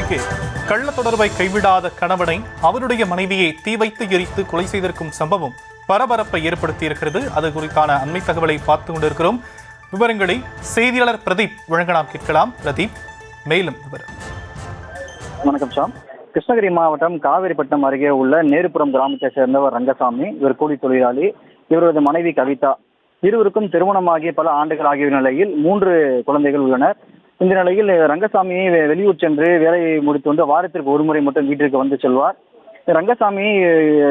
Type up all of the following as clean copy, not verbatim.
அருகே கள்ள தொடர்பை கைவிடாத கணவனை அவருடைய மனைவியை தீ வைத்து எரித்து கொலை செய்திருக்கும் சம்பவம் பரபரப்பை ஏற்படுத்தியிருக்கிறது. அது குறித்தான அண்மை தகவலை பார்த்து கொண்டிருக்கிறோம். விவரங்களை செய்தியாளர் பிரதீப் வழங்க நாம் கேட்கலாம். பிரதீப், மேலும் விவரம். வணக்கம் சாம். கிருஷ்ணகிரி மாவட்டம் காவேரிப்பட்டினம் அருகே உள்ள நேருபுரம் கிராமத்தை சேர்ந்தவர் ரங்கசாமி. இவர் கூலி தொழிலாளி. இவரது மனைவி கவிதா. இருவருக்கும் திருமணமாகிய பல ஆண்டுகள் ஆகிய நிலையில் 3 குழந்தைகள் உள்ளனர். இந்த நிலையில் ரங்கசாமி வெளியூர் சென்று வேலையை முடித்து வந்து வாரத்திற்கு ஒரு முறை மட்டும் வீட்டிற்கு வந்து செல்வார். ரங்கசாமி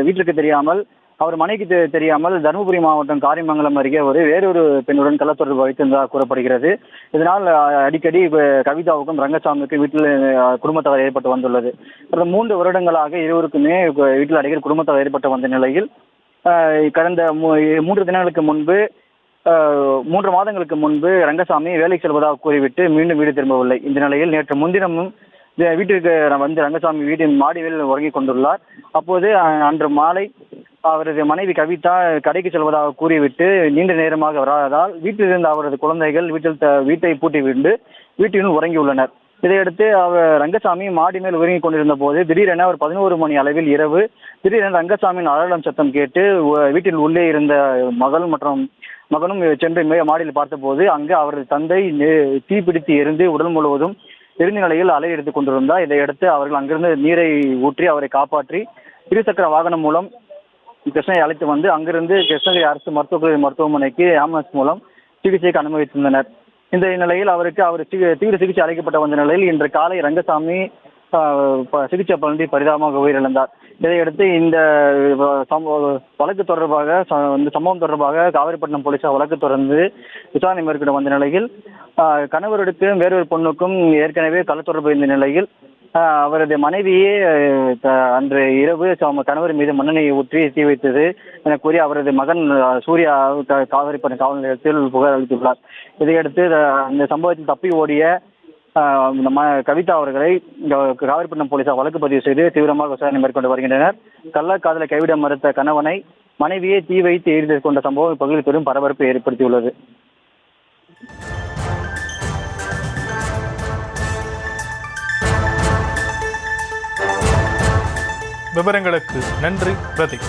வீட்டிற்கு தெரியாமல், அவர் மனைவிக்கு தெரியாமல் தருமபுரி மாவட்டம் காரியமங்கலம் அருகே வேறொரு பெண்ணுடன் கள்ளத்தொடர்பு வைத்திருந்ததாக கூறப்படுகிறது. இதனால் அடிக்கடி கவிதாவுக்கும் ரங்கசாமிக்கும் வீட்டில் குடும்ப தகராறு ஏற்பட்டு வந்துள்ளது. கடந்த 3 வருடங்களாக இருவருக்குமே வீட்டில் அடிக்கடி குடும்ப தகராறு ஏற்பட்டு வந்த நிலையில் கடந்த 3 தினங்களுக்கு முன்பு 3 மாதங்களுக்கு முன்பு ரங்கசாமி வேலைக்கு செல்வதாக கூறிவிட்டு மீண்டும் வீடு திரும்பவில்லை. இந்த நிலையில் நேற்று முன்தினமும் வீட்டிற்கு வந்து ரங்கசாமி வீட்டின் மாடியில் உறங்கிக் கொண்டுள்ளார். அப்போது அன்று மாலை அவரது மனைவி கவிதா கடைக்கு செல்வதாக கூறிவிட்டு நீண்ட நேரமாக வராததால் வீட்டில் இருந்த அவரது குழந்தைகள் வீட்டை பூட்டி விட்டு வீட்டினுள் உறங்கியுள்ளனர். இதையடுத்து ரங்கசாமி மாடி மேல் உறங்கிக் கொண்டிருந்த போது திடீரென ஒரு 11 மணி அளவில் இரவு திடீரென ரங்கசாமியின் அலாரம் சத்தம் கேட்டு வீட்டில் உள்ளே இருந்த மகனும் சென்று மாடியில் பார்த்தபோது அங்கு அவரது தந்தை தீப்பிடித்து எரிந்து உடல் முழுவதும் எரிந்த நிலையில் அலை எடுத்துக் கொண்டிருந்தார். இதையடுத்து அவர்கள் அங்கிருந்து நீரை ஊற்றி அவரை காப்பாற்றி இருசக்கர வாகனம் மூலம் கிருஷ்ணகிரி அழைத்து வந்து அங்கிருந்து கிருஷ்ணகிரி அரசு மருத்துவமனைக்கு ஆம்புலன்ஸ் மூலம் சிகிச்சைக்கு அனுமதித்திருந்தனர். இந்த நிலையில் அவர் தீவிர சிகிச்சை அளிக்கப்பட்ட வந்த நிலையில் இன்று காலை ரங்கசாமி சிகிச்சை பலனின்றி பரிதாபமாக உயிரிழந்தார். இதையடுத்து இந்த சம்பவம் தொடர்பாக காவேரிப்பட்டினம் போலீசார் வழக்கு தொடர்ந்து விசாரணை மேற்கொண்டு வந்த நிலையில் கணவருக்கும் வேறொரு பொண்ணுக்கும் ஏற்கனவே கள்ளத்தொடர்பு இருந்த நிலையில் அவரது மனைவியே அன்று இரவு கணவர் மீது மண்ணெண்ணெயை ஊற்றி தீ வைத்தது என கூறி அவரது மகன் சூர்யா காவேரிப்பட்டினம் காவல் நிலையத்தில் புகார் அளித்துள்ளார். இதையடுத்து இந்த சம்பவத்தில் தப்பி ஓடிய கவிதா அவர்களை காவேரிப்பட்டினம் போலீசார் வழக்கு பதிவு செய்து தீவிரமாக விசாரணை மேற்கொண்டு வருகின்றனர். கள்ளக்காதலை கைவிட மறுத்த கணவனை மனைவியே தீ வைத்து எரிந்து கொண்ட சம்பவம் இப்பகுதியில் பெரும் பரபரப்பை ஏற்படுத்தியுள்ளது. விவரங்களுக்கு நன்றி பிரதீப்.